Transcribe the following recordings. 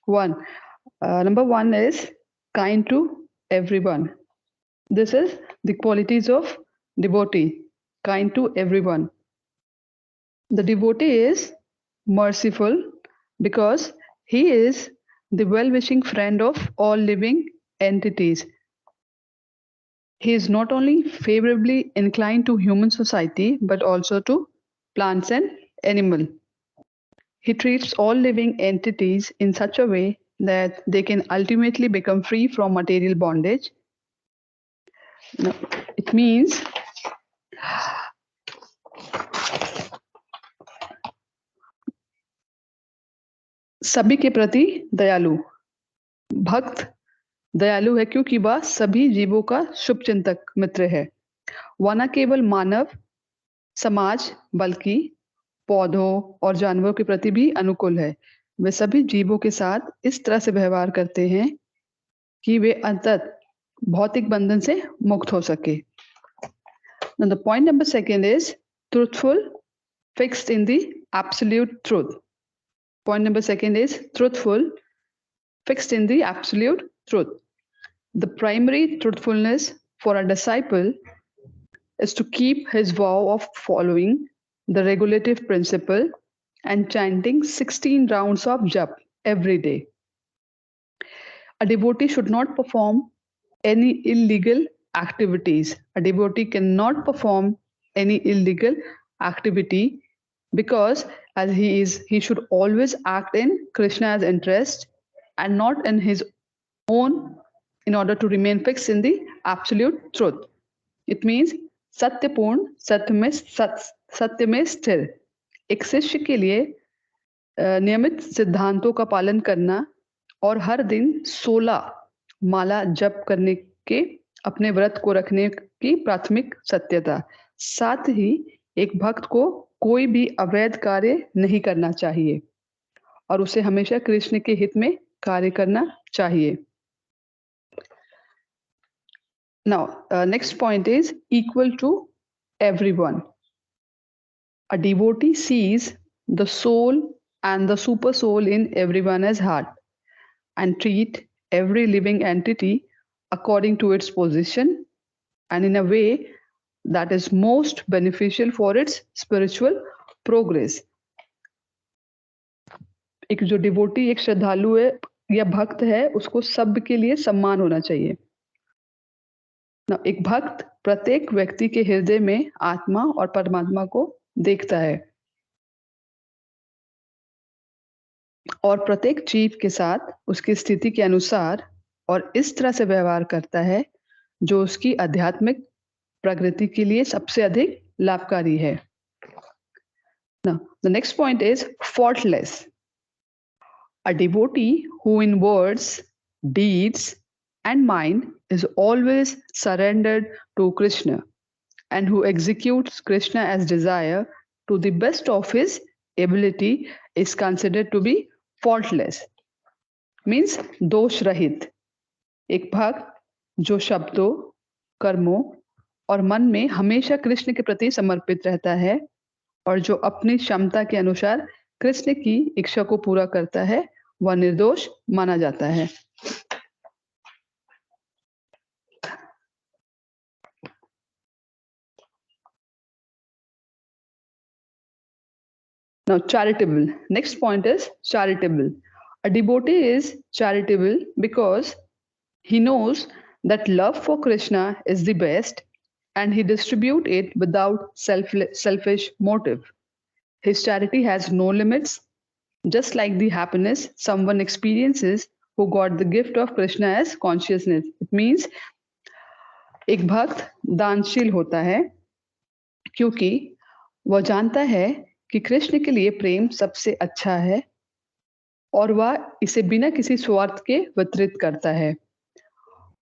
one. Number one is kind to everyone. This is the qualities of devotee, kind to everyone. The devotee is merciful because he is the well-wishing friend of all living entities. He is not only favorably inclined to human society but also to plants and animals. He treats all living entities in such a way that they can ultimately become free from material bondage. Now, it means सभी के प्रति दयालु. भक्त दयालु है क्योंकि वह सभी जीवों का शुभचिंतक मित्र है. वह न केवल मानव समाज बल्कि पौधों और जानवरों के प्रति भी अनुकूल है. वे सभी जीवों के साथ इस तरह से व्यवहार करते हैं कि वे अंततः भौतिक बंधन से मुक्त हो सके. Now the point number second is truthful, fixed in the absolute truth. Point number second is truthful, fixed in the absolute truth. The primary truthfulness for a disciple is to keep his vow of following the regulative principle and chanting 16 rounds of jap every day. A devotee should not perform any illegal activities. A devotee cannot perform any illegal activity because as he should always act in Krishna's interest and not in his own in order to remain fixed in the absolute truth. It means सत्यपूर्ण सत्य में स्थिर. एक शिष्य के लिए नियमित सिद्धांतों का पालन करना और हर दिन 16 माला जप करने के अपने व्रत को रखने की प्राथमिक सत्यता. साथ ही एक भक्त को कोई भी अवैध कार्य नहीं करना चाहिए और उसे हमेशा कृष्ण के हित में कार्य करना चाहिए. Now, next point is equal to everyone. A devotee sees the soul and the super soul in everyone's heart and treat every living entity according to its position and in a way that is most beneficial for its spiritual progress. एक जो devotee एक श्रद्धालु है या भक्त है उसको सब के लिए सम्मान होना चाहिए. एक भक्त प्रत्येक व्यक्ति के हृदय में आत्मा और परमात्मा को देखता है और प्रत्येक जीव के साथ उसकी स्थिति के अनुसार और इस तरह से व्यवहार करता है जो उसकी आध्यात्मिक प्रगति के लिए सबसे अधिक लाभकारी है. Now, the next point is faultless. A devotee who in words, deeds, and mind is always surrendered to Krishna and who executes Krishna as desire to the best of his ability is considered to be faultless. Means दोष रहित. एक भक्त जो शब्दों, कर्मों और मन में हमेशा कृष्ण के प्रति समर्पित रहता है और जो अपनी क्षमता के अनुसार कृष्ण की इच्छा को पूरा करता है वह निर्दोष माना जाता है. Now, charitable. Next point is charitable. A devotee is charitable because he knows that love for Krishna is the best and he distributes it without selfish motive. His charity has no limits, just like the happiness someone experiences who got the gift of Krishna as consciousness. It means एक भक्त दानशील होता है क्योंकि वह जानता है कि कृष्ण के लिए प्रेम सबसे अच्छा है और वह इसे बिना किसी स्वार्थ के वितरित करता है.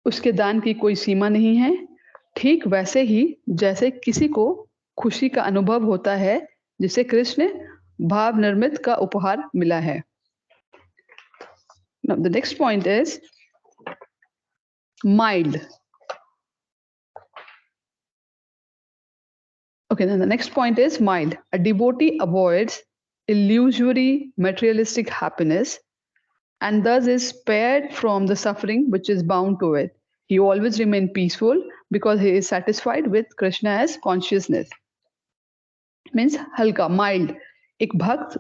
उसके दान की कोई सीमा नहीं है. ठीक वैसे ही जैसे किसी को खुशी का अनुभव होता है जिसे कृष्ण भाव निर्मित का उपहार मिला है. Now, the next point is mild. Okay, then the next point is mild. A devotee avoids illusory materialistic happiness and thus is spared from the suffering which is bound to it. He always remains peaceful because he is satisfied with Krishna as consciousness. Means हल्का, mild. एक भक्त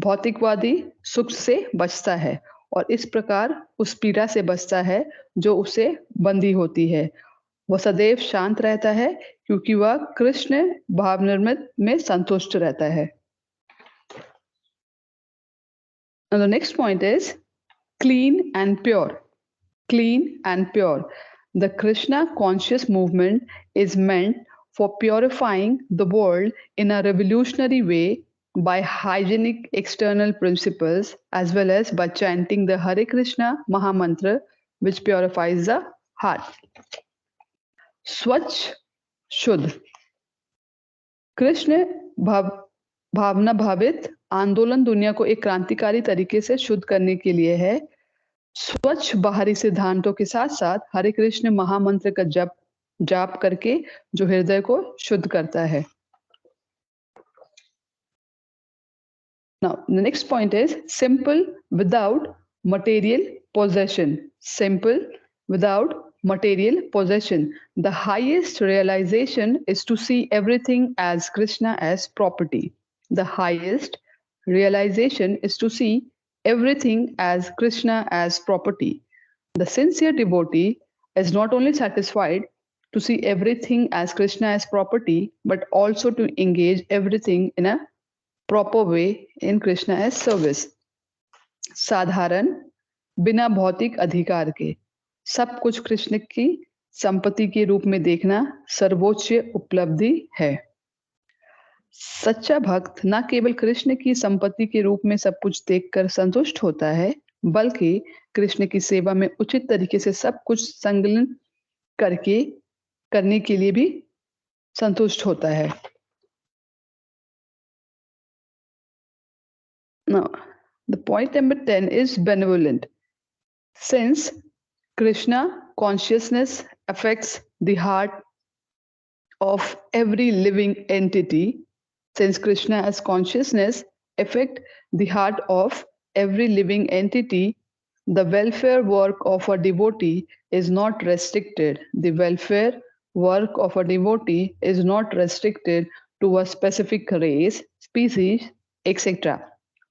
भौतिकवादी सुख से बचता है और इस प्रकार उस पीड़ा से बचता है जो उसे बंधी होती है। वह सदैव शांत रहता है क्योंकि वह कृष्ण भाव निर्मित में संतुष्ट रहता है। And the next point is clean and pure. Clean and pure. The Krishna conscious movement is meant for purifying the world in a revolutionary way by hygienic external principles as well as by chanting the Hare Krishna Mahamantra, which purifies the heart. Swachh Shuddh. Krishna भावना भावित आंदोलन दुनिया को एक क्रांतिकारी तरीके से शुद्ध करने के लिए है। स्वच्छ बाहरी सिद्धांतों के साथ साथ हरे कृष्ण महामंत्र का जाप करके जो हृदय को शुद्ध करता है। Now, the next point is simple without material possession. Simple without material possession. The highest realization is to see everything as Krishna as property. The highest realization is to see everything as Krishna as property. The sincere devotee is not only satisfied to see everything as Krishna as property, but also to engage everything in a proper way in Krishna as service. साधारण बिना भौतिक अधिकार के सब कुछ कृष्ण की संपत्ति के रूप में देखना सर्वोच्च उपलब्धि है। सच्चा भक्त न केवल कृष्ण की संपत्ति के रूप में सब कुछ देखकर संतुष्ट होता है, बल्कि कृष्ण की सेवा में उचित तरीके से सब कुछ संकलन करने के लिए भी संतुष्ट होता है। Now, the point number 10 is benevolent. Since Krishna consciousness affects the heart of every living entity, since Krishna as consciousness affect the heart of every living entity, the welfare work of a devotee is not restricted. The welfare work of a devotee is not restricted to a specific race, species, etc.,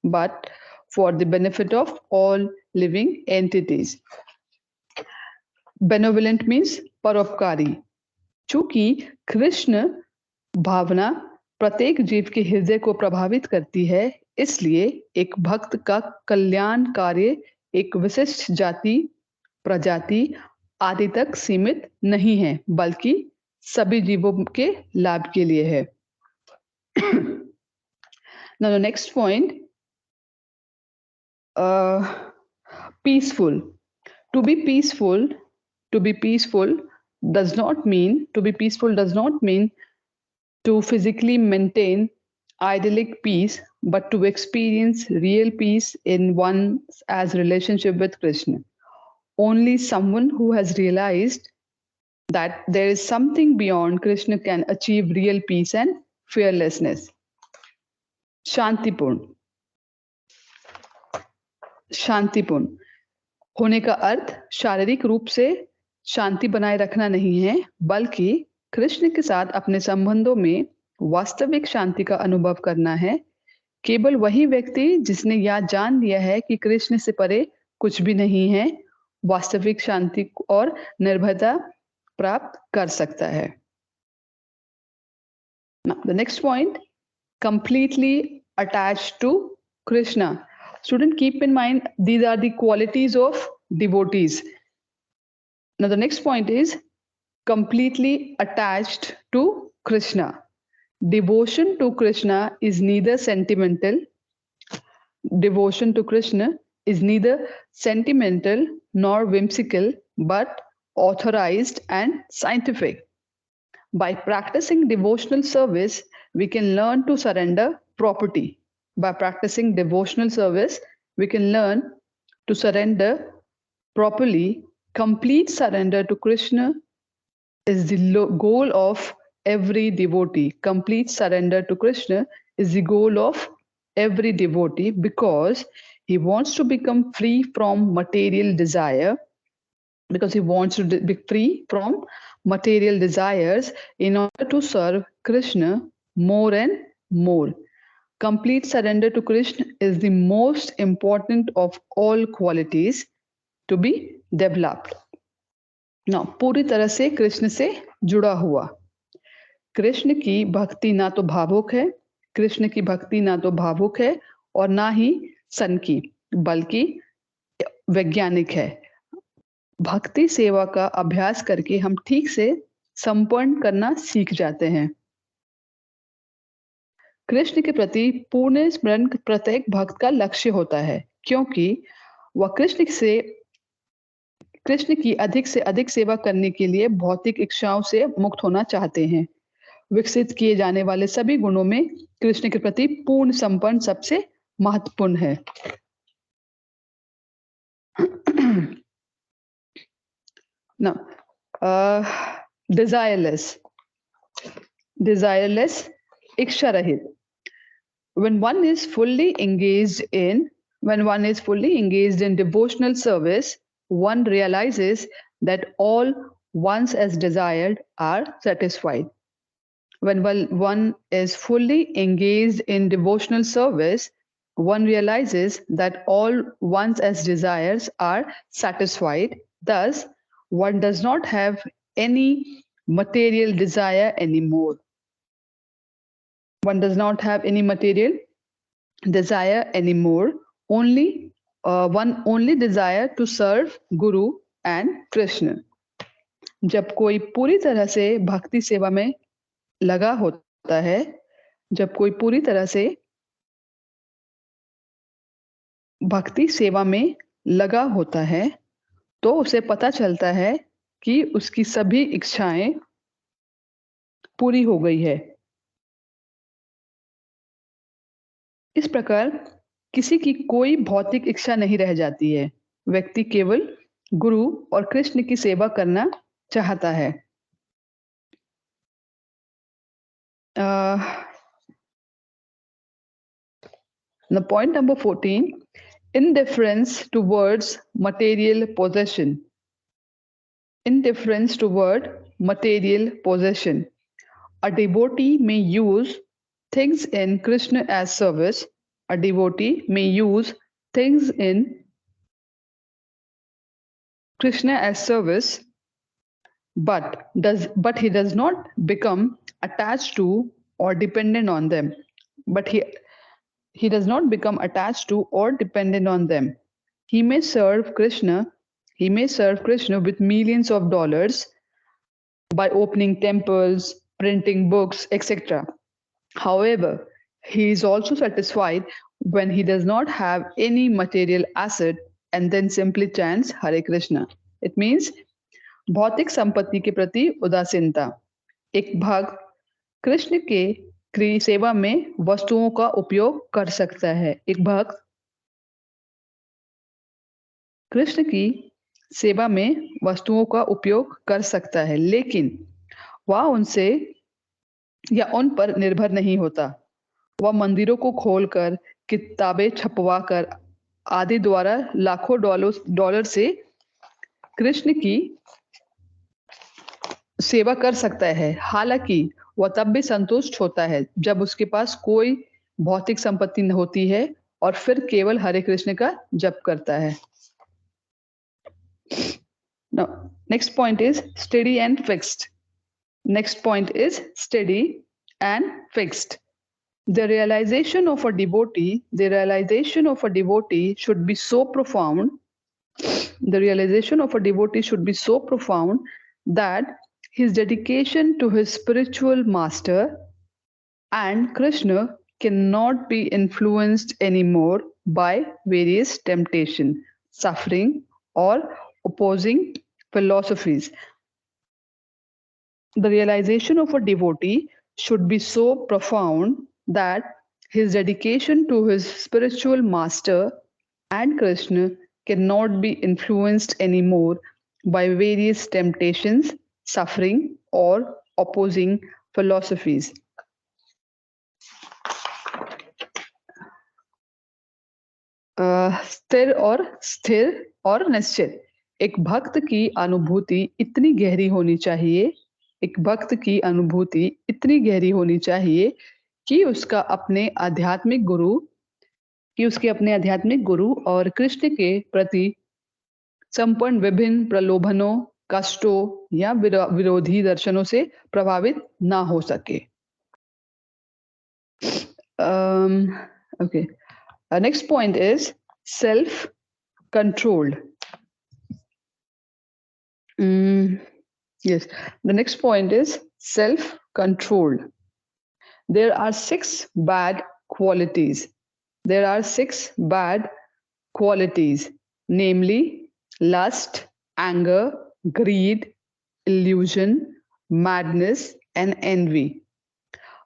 but for the benefit of all living entities. Benevolent means परोपकारी। चूंकि कृष्ण भावना प्रत्येक जीव के हृदय को प्रभावित करती है, इसलिए एक भक्त का कल्याण कार्य एक विशिष्ट जाति, प्रजाति आदि तक सीमित नहीं है, बल्कि सभी जीवों के लाभ के लिए है। Now the next point, peaceful. To be peaceful does not mean to physically maintain idyllic peace, but to experience real peace in one's as relationship with Krishna. Only someone who has realized that there is something beyond Krishna can achieve real peace and fearlessness. शांतिपूर्ण होने का अर्थ शारीरिक रूप से शांति बनाए रखना नहीं है, बल्कि कृष्ण के साथ अपने संबंधों में वास्तविक शांति का अनुभव करना है। केवल वही व्यक्ति जिसने यह जान लिया है कि कृष्ण से परे कुछ भी नहीं है, वास्तविक शांति और निर्भयता प्राप्त कर सकता है। Now, the next point, completely attached to Krishna. Student, keep in mind these are the qualities of devotees. Now the next point is completely attached to Krishna. Devotion to Krishna is neither sentimental. Devotion to Krishna is neither sentimental nor whimsical, but authorized and scientific. By practicing devotional service, we can learn to surrender property. By practicing devotional service, we can learn to surrender properly. Complete surrender to Krishna is the goal of every devotee. Complete surrender to Krishna is the goal of every devotee because he wants to become free from material desire, because he wants to be free from material desires in order to serve Krishna more and more. Complete surrender to Krishna is the most important of all qualities to be developed. Now, पूरी तरह से कृष्ण से जुड़ा हुआ। कृष्ण की भक्ति ना तो भावुक है, कृष्ण की भक्ति ना तो भावुक है और ना ही सन की, बल्कि वैज्ञानिक है। भक्ति सेवा का अभ्यास करके हम ठीक से संपन्न करना सीख जाते हैं। कृष्ण के प्रति पूर्ण स्मरण प्रत्येक भक्त का लक्ष्य होता है, क्योंकि वह कृष्ण की अधिक से अधिक सेवा करने के लिए भौतिक इच्छाओं से मुक्त होना चाहते हैं। विकसित किए जाने वाले सभी गुणों में कृष्ण के प्रति पूर्ण संपन्न सबसे महत्वपूर्ण है। Now, desireless, इच्छा रहित। When one is fully engaged in devotional service, one realizes that all ones as desired are satisfied. When one is fully engaged in devotional service, one realizes that all ones as desires are satisfied. Thus, one does not have any material desire anymore. One does not have any material desire anymore. One only desire to serve Guru and Krishna. जब कोई पूरी तरह से भक्ति सेवा में लगा होता है, जब कोई पूरी तरह से भक्ति सेवा में लगा होता है, तो उसे पता चलता है कि उसकी सभी इच्छाएं पूरी हो गई है। इस प्रकार किसी की कोई भौतिक इच्छा नहीं रह जाती है। व्यक्ति केवल गुरु और कृष्ण की सेवा करना चाहता है। The point number 14, indifference towards material possession. Indifference toward material possession. A devotee may use things in Krishna as service. A devotee may use things in Krishna as service, but he does not become attached to or dependent on them. But he does not become attached to or dependent on them. He may serve Krishna with millions of dollars by opening temples, printing books, etc. However, he is also satisfied when he does not have any material asset and then simply chants Hare Krishna. It means भौतिक संपत्ति के प्रति उदासीनता। एक भक्त कृष्ण के सेवा में वस्तुओं का उपयोग कर सकता है। एक भक्त कृष्ण की सेवा में वस्तुओं का उपयोग कर सकता है, लेकिन वह उनसे या उन पर निर्भर नहीं होता। वह मंदिरों को खोलकर, किताबें छपवाकर आदि द्वारा लाखों डॉलर से कृष्ण की सेवा कर सकता है। हालांकि वह तब भी संतुष्ट होता है जब उसके पास कोई भौतिक संपत्ति न होती है और फिर केवल हरे कृष्ण का जप करता है। Now, next point is steady and fixed. Next point is steady and fixed. The realization of a devotee should be so profound. The realization of a devotee should be so profound that his dedication to his spiritual master and Krishna cannot be influenced anymore by various temptation, suffering, or opposing philosophies. The realization of a devotee should be so profound that his dedication to his spiritual master and Krishna cannot be influenced anymore by various temptations, suffering, or opposing philosophies. स्थिर और निश्चित। एक भक्त की अनुभूति इतनी गहरी होनी चाहिए, एक भक्त की अनुभूति इतनी गहरी होनी चाहिए कि उसके अपने आध्यात्मिक गुरु और कृष्ण के प्रति संपूर्ण विभिन्न प्रलोभनों, कष्टों या विरोधी दर्शनों से प्रभावित ना हो सके। Okay. Next point is self-controlled. Yes, the next point is self-controlled. There are 6 bad qualities. There are 6 bad qualities, namely lust, anger, greed, illusion, madness, and envy.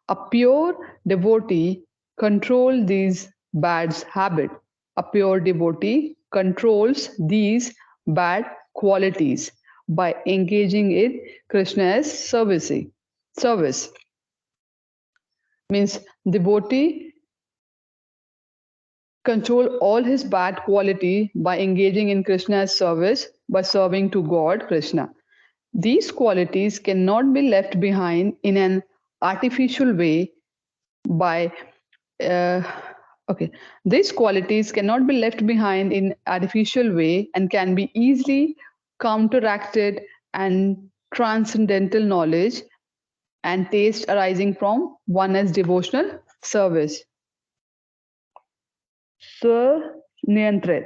A pure devotee controls these bad habits. A pure devotee controls these bad qualities by engaging in Krishna's service. Means devotee control all his bad quality by engaging in Krishna's service, by serving to God, Krishna. These qualities cannot be left behind in an artificial way by uh, okay, these qualities cannot be left behind in artificial way and can be easily counteracted and transcendental knowledge and taste arising from one's devotional service. स्वनियंत्रित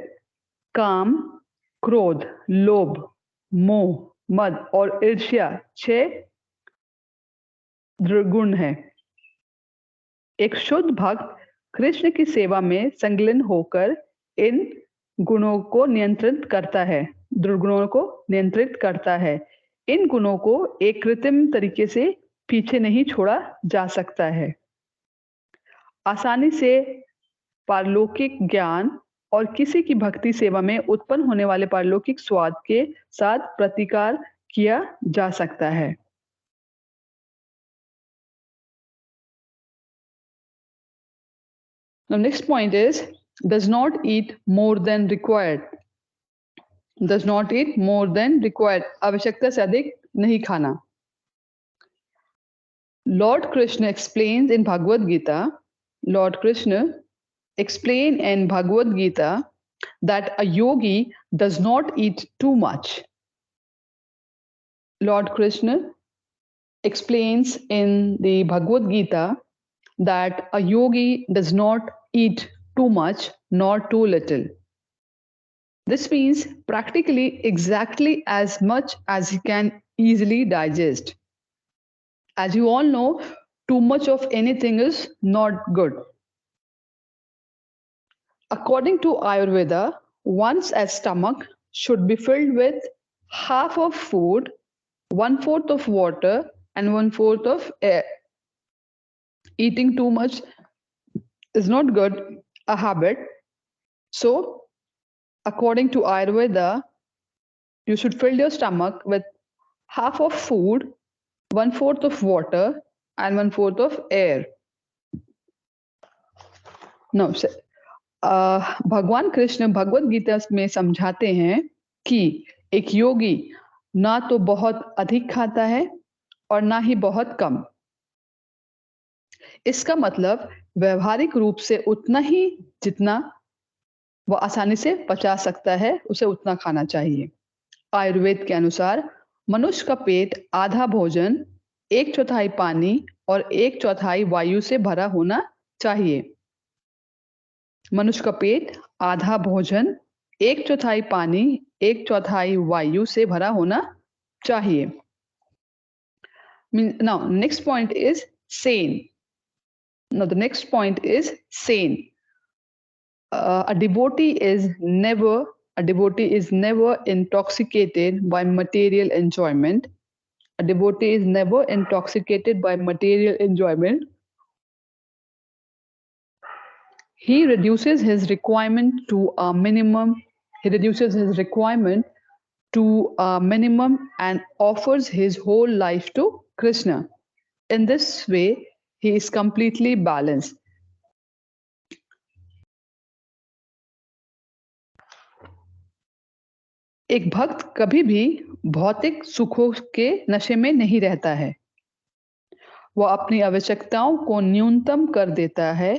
काम, क्रोध, लोभ, मोह, मद और ईर्ष्या 6 दुर्गुण है। एक शुद्ध भक्त कृष्ण की सेवा में संलग्न होकर इन गुणों को नियंत्रित करता है, दुर्गुणों को नियंत्रित करता है। इन गुणों को एक कृत्रिम तरीके से पीछे नहीं छोड़ा जा सकता है। आसानी से पारलौकिक ज्ञान और किसी की भक्ति सेवा में उत्पन्न होने वाले पारलौकिक स्वाद के साथ प्रतिकार किया जा सकता है। Now next point is does not eat more than required. Does not eat more than required. आवश्यकता से अधिक नहीं खाना. Lord Krishna explains in Bhagavad Gita, Lord Krishna explain in Bhagavad Gita that a yogi does not eat too much. Lord Krishna explains in the Bhagavad Gita that a yogi does not eat too much nor too little. This means practically exactly as much as he can easily digest. As you all know, too much of anything is not good. According to Ayurveda, one's stomach should be filled with half of food, 1/4 of water, and 1/4 of air. Eating too much is not good, a habit. So, according to Ayurveda, you should fill your stomach with half of food, 1/4 of water, and 1/4 of air. No, भगवान कृष्ण भगवत गीता में समझाते हैं कि एक योगी ना तो बहुत अधिक खाता है और ना ही बहुत कम। इसका मतलब व्यवहारिक रूप से उतना ही जितना वह आसानी से पचा सकता है उसे उतना खाना चाहिए। आयुर्वेद के अनुसार मनुष्य का पेट आधा भोजन, 1/4 पानी और 1/4 वायु से भरा होना चाहिए। मनुष्य का पेट आधा भोजन, 1/4 पानी, 1/4 वायु से भरा होना चाहिए। Now, next point is sane. Now, the next point is sane. A devotee is never intoxicated by material enjoyment. A devotee is never intoxicated by material enjoyment. He reduces his requirement to a minimum. He reduces his requirement to a minimum and offers his whole life to Krishna. In this way, he is completely balanced. एक भक्त कभी भी भौतिक सुखों के नशे में नहीं रहता है। वह अपनी आवश्यकताओं को न्यूनतम कर देता है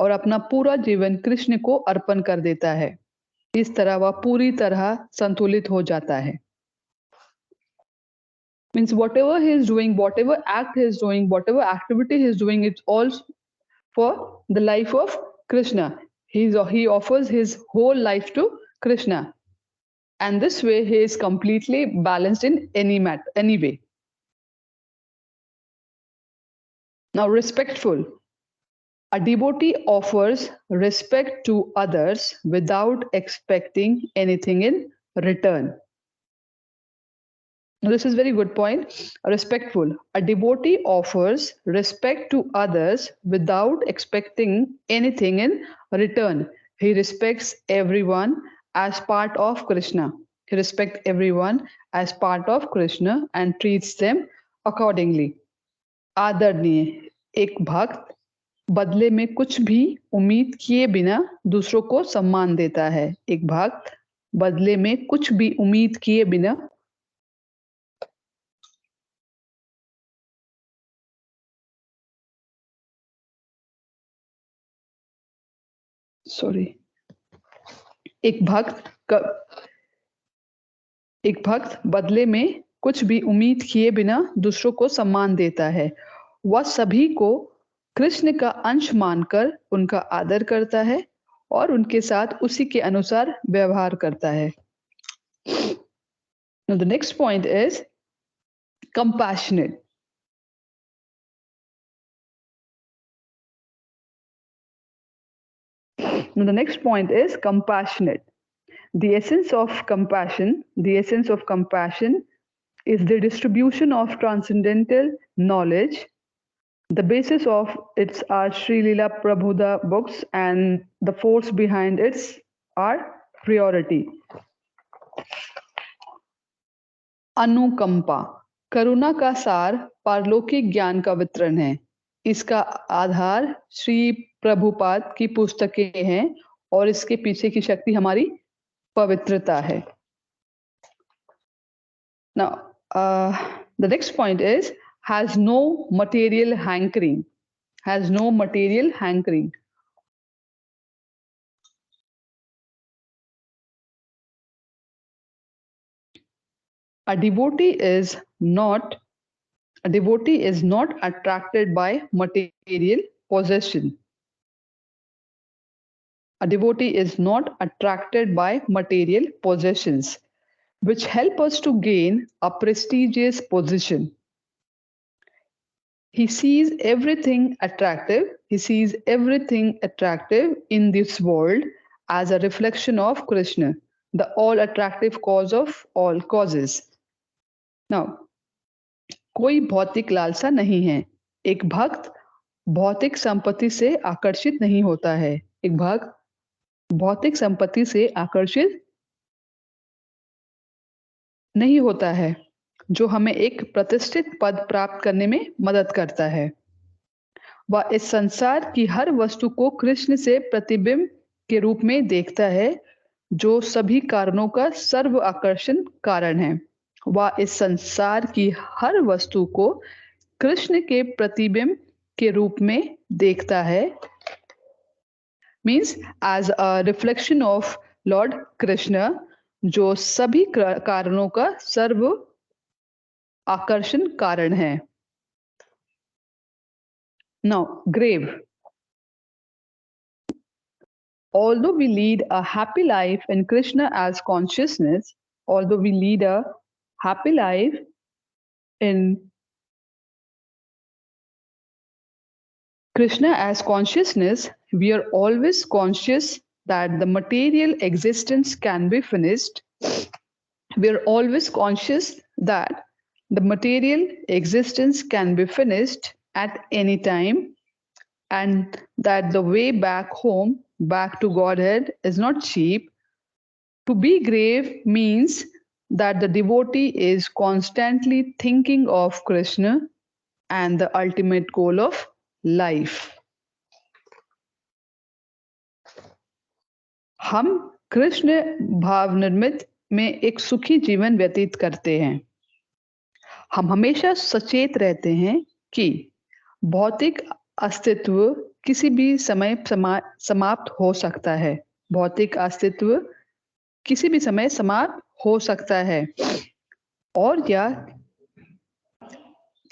और अपना पूरा जीवन कृष्ण को अर्पण कर देता है। इस तरह वह पूरी तरह संतुलित हो जाता है। Means whatever he is doing, whatever act he is doing, whatever activity he is doing, it's all for the life of Krishna. He offers his whole life to Krishna. And this way he is completely balanced in any way. Now, respectful. A devotee offers respect to others without expecting anything in return. Now, this is very good point. Respectful. A devotee offers respect to others without expecting anything in return. He respects everyone as part of Krishna. He respects everyone as part of Krishna and treats them accordingly. आदरणीय एक भक्त बदले में कुछ भी उम्मीद किए बिना दूसरों को सम्मान देता है। एक भक्त बदले में कुछ भी उम्मीद किए बिना सॉरी एक भक्त बदले में कुछ भी उम्मीद किए बिना दूसरों को सम्मान देता है। वह सभी को कृष्ण का अंश मानकर उनका आदर करता है और उनके साथ उसी के अनुसार व्यवहार करता है। Now the next point is compassionate. Now the next point is compassionate. The essence of compassion is the distribution of transcendental knowledge. The basis of its are Sri Leela Prabhupada books and the force behind its are priority. अनुकंपा करुणा का सार पारलौकिक ज्ञान का वितरण है। इसका आधार श्री प्रभुपाद की पुस्तकें हैं और इसके पीछे की शक्ति हमारी पवित्रता है। Now, the next point is has no material hankering. Has no material hankering. A devotee is not attracted by material possession. A devotee is not attracted by material possessions, which help us to gain a prestigious position. He sees everything attractive in this world as a reflection of Krishna, the all attractive cause of all causes. Now, कोई भौतिक लालसा नहीं है। एक भक्त भौतिक संपत्ति से आकर्षित नहीं होता है। एक भक्त भौतिक संपत्ति से आकर्षित नहीं होता है, जो हमें एक प्रतिष्ठित पद प्राप्त करने में मदद करता है। वह इस संसार की हर वस्तु को कृष्ण से प्रतिबिंब के रूप में देखता है, जो सभी कारणों का सर्व आकर्षण कारण है। वह इस संसार की हर वस्तु को कृष्ण के प्रतिबिंब के रूप में देखता है, means as a reflection of lord Krishna, जो सभी कारणों का सर्व आकर्षण कारण है। Now, grave. Although we lead a happy life in Krishna as consciousness, we are always conscious that the material existence can be finished. We are always conscious that the material existence can be finished at any time, and that the way back home, back to Godhead, is not cheap. To be grave means that the devotee is constantly thinking of Krishna and the ultimate goal of life. हम कृष्ण भाव निर्मित में एक सुखी जीवन व्यतीत करते हैं। हम हमेशा सचेत रहते हैं कि भौतिक अस्तित्व किसी भी समय समाप्त हो सकता है। भौतिक अस्तित्व किसी भी समय समाप्त हो सकता है और या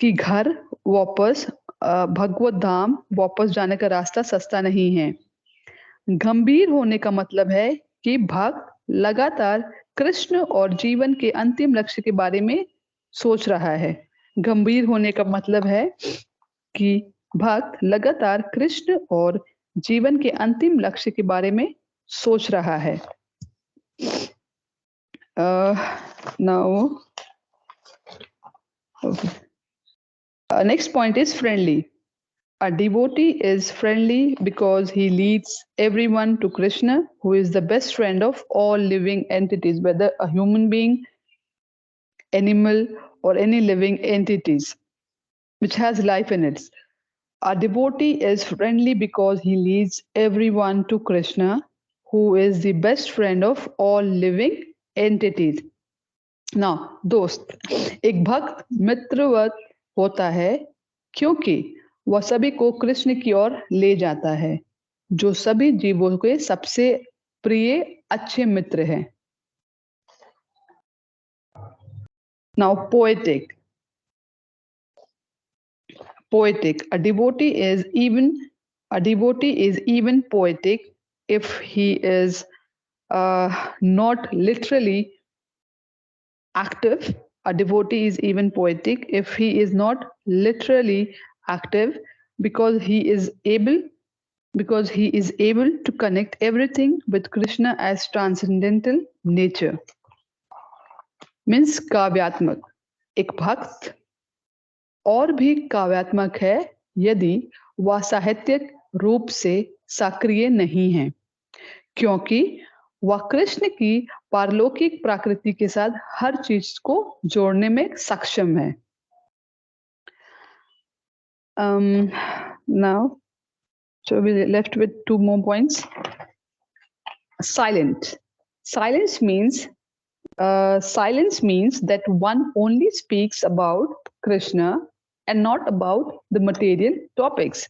कि घर वापस भगवत धाम वापस जाने का रास्ता सस्ता नहीं है। गंभीर होने का मतलब है कि भक्त लगातार कृष्ण और जीवन के अंतिम लक्ष्य के बारे में सोच रहा है। गंभीर होने का मतलब है कि भक्त लगातार कृष्ण और जीवन के अंतिम लक्ष्य के बारे में सोच रहा है। Now next point is friendly. A devotee is friendly because he leads everyone to Krishna, who is the best friend of all living entities, whether a human being, animal, or any living entities which has life in it. A devotee is friendly because he leads everyone to Krishna, who is the best friend of all living entities. Now, दोस्त, एक भक्त मित्रवत होता है क्योंकि वह सभी को कृष्ण की ओर ले जाता है, जो सभी जीवों के सबसे प्रिय अच्छे मित्र हैं। Now, poetic. Poetic. A devotee is even poetic if he is not literally active. A devotee is even poetic if he is not literally active because he is able to connect everything with Krishna as transcendental nature. Means काव्यात्मक. एक भक्त और भी काव्यात्मक है यदि वह साहित्यिक रूप से सक्रिय नहीं है, क्योंकि वह कृष्ण की पारलौकिक प्रकृति के साथ हर चीज को जोड़ने में सक्षम है। Now, so we're left with two more points. Silent. Silence means that one only speaks about Krishna and not about the material topics.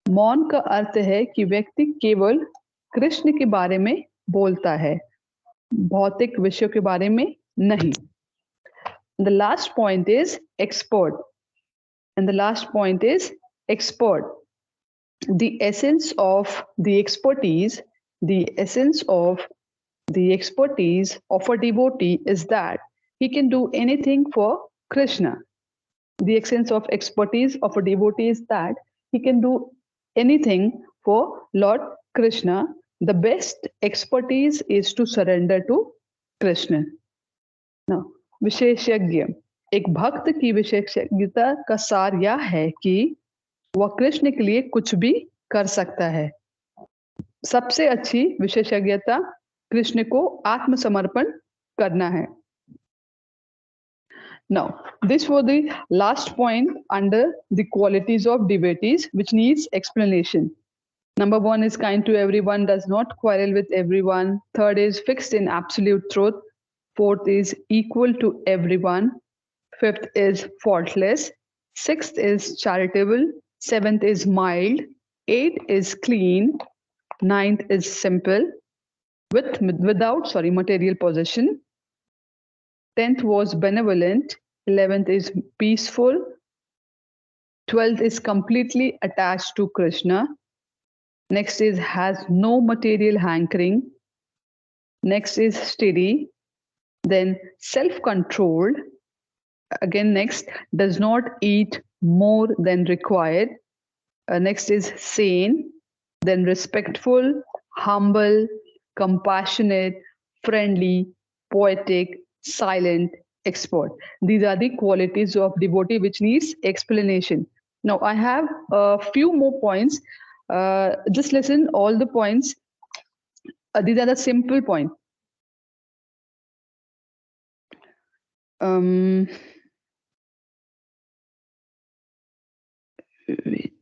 मौन का अर्थ है कि व्यक्ति केवल कृष्ण के बारे में बोलता है, भौतिक विषयों के बारे में नहीं. The last point is expert. And the last point is expert. The essence of the expertise of a devotee is that he can do anything for Krishna. The essence of expertise of a devotee is that he can do anything for Lord Krishna. The best expertise is to surrender to Krishna. Now, विशेषज्ञ. एक भक्त की विशेषज्ञता का सार यह है कि वह कृष्ण के लिए कुछ भी कर सकता है. सबसे अच्छी विशेषज्ञता कृष्ण को आत्मसमर्पण करना है. Now, this was the last point under the qualities of devotees, which needs explanation. Number 1 is kind to everyone, does not quarrel with everyone. Third is fixed in absolute truth. Fourth is equal to everyone. Fifth is faultless. Sixth is charitable. Seventh is mild. Eighth is clean. Ninth is simple without material possession. 10th was benevolent. 11th is peaceful. 12th is completely attached to Krishna. Next is has no material hankering. Next is steady. Then self-controlled. Again, next does not eat more than required. Next is sane. Then respectful, humble, compassionate, friendly, poetic, silent, expert. These are the qualities of devotee which needs explanation. Now I have a few more points. Just listen all the points. These are the simple points. Wait.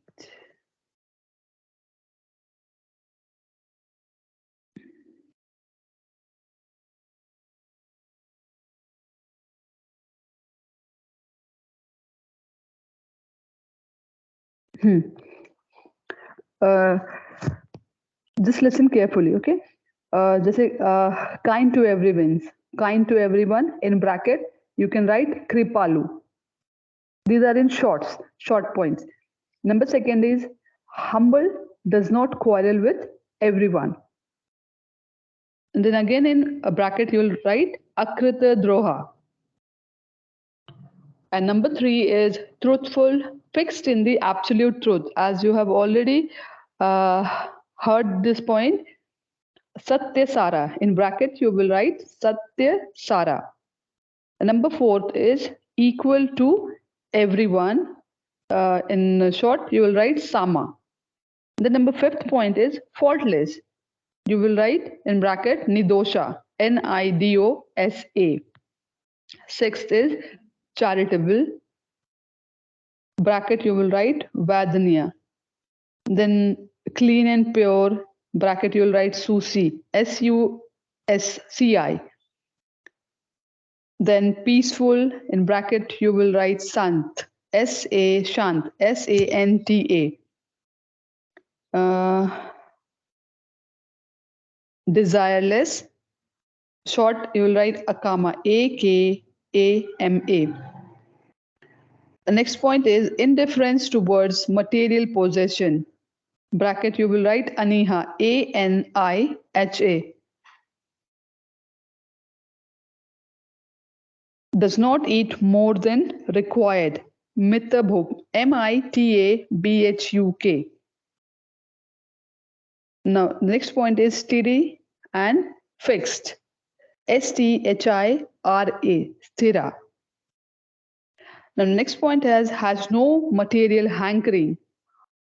Hmm. Uh, just listen carefully, okay? जैसे kind to everyone, kind to everyone in bracket, you can write kripalu. These are in short points. Number second is humble, does not quarrel with everyone. And then again in a bracket you will write akrita droha. And number three is truthful, fixed in the absolute truth. As you have already heard this point, Satya Sara. In bracket, you will write Satya Sara. And number fourth is equal to everyone. In short, you will write Sama. The number fifth point is faultless. You will write in bracket Nidosha. Nidosa. Sixth is charitable. Bracket you will write Vadanya. Then clean and pure, bracket you will write Susi, Susci. Then peaceful, in bracket you will write Sant, Shant, Santa. Desireless, short you will write Akama, Akama. The next point is indifference towards material possession. Bracket you will write Aniha, Aniha. Does not eat more than required. Mitabhuk, Mitabhuk. Now, the next point is steady and fixed. Sthira, sthira. Now, the next point has no material hankering.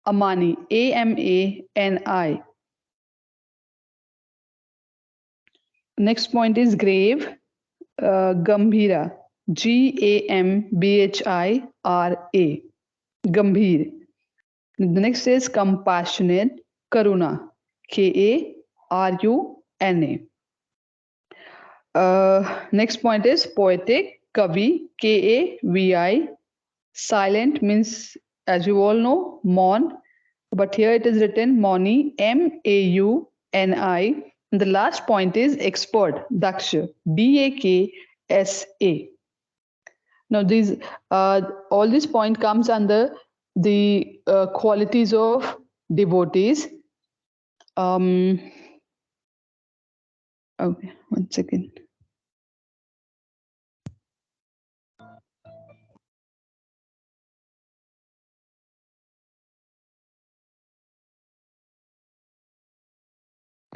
Amani, Amani. Next point is grave, Gambhira, Gambhira. Gambhir. The next is compassionate, Karuna, Karuna. Next point is poetic, Kavi, Kavi. Silent means, as you all know, Maun, but here it is written Mauni, Mauni. And the last point is expert, Daksha, Daksa. Now these all this point comes under the qualities of devotees. Okay, one second.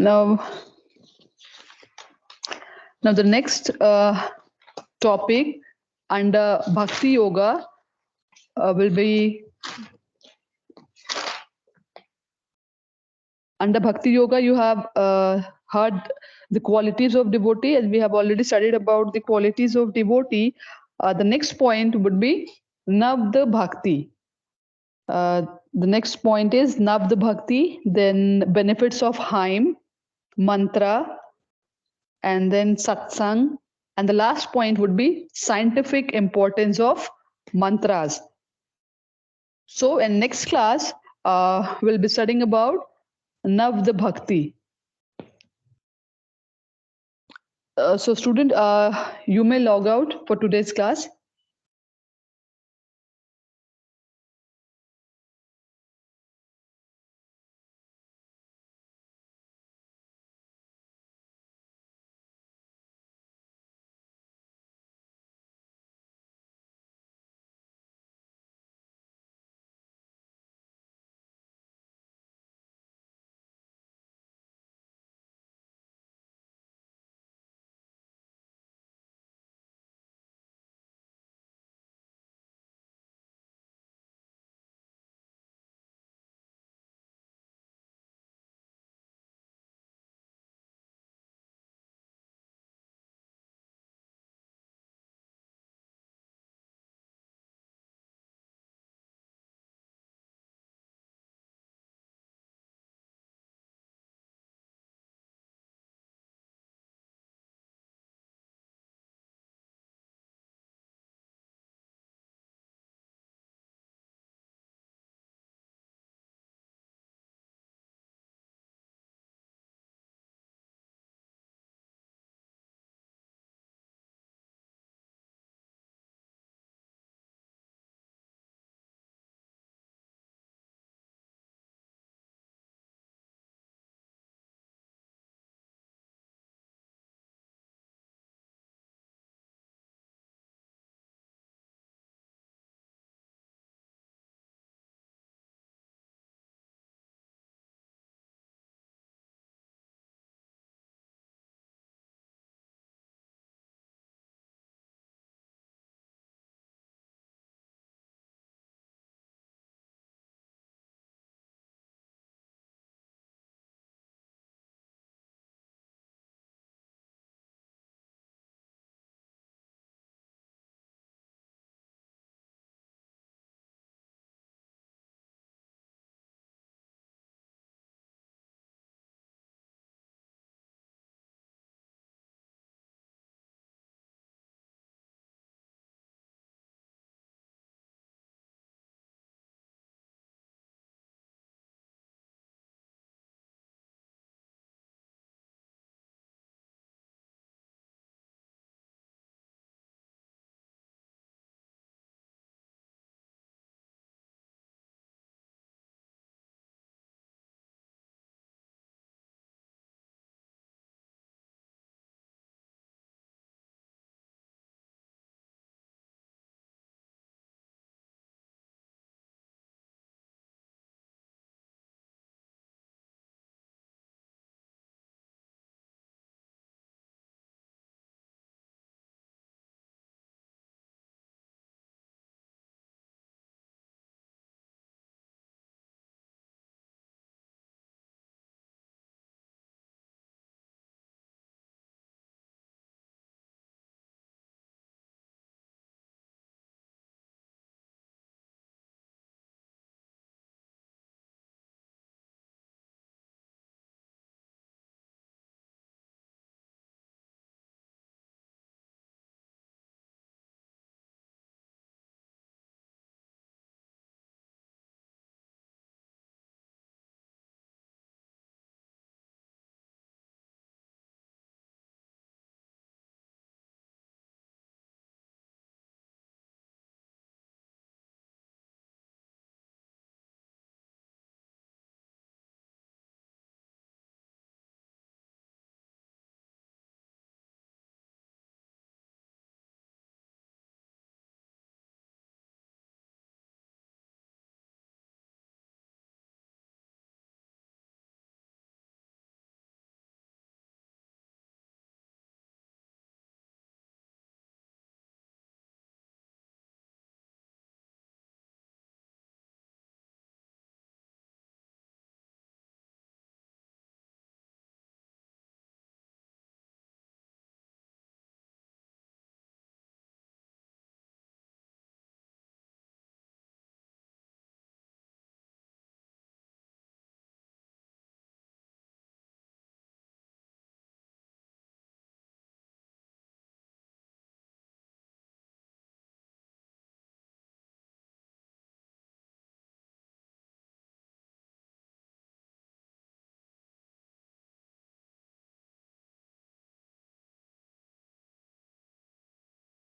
Now the next topic under Bhakti Yoga will be under Bhakti Yoga. You have heard the qualities of devotee, as we have already studied about the qualities of devotee. The next point would be Navda Bhakti. The next point is Navda Bhakti, then benefits of hymn, mantra, and then satsang. And the last point would be scientific importance of mantras. So in next class, we'll be studying about Navda Bhakti. So student, you may log out for today's class.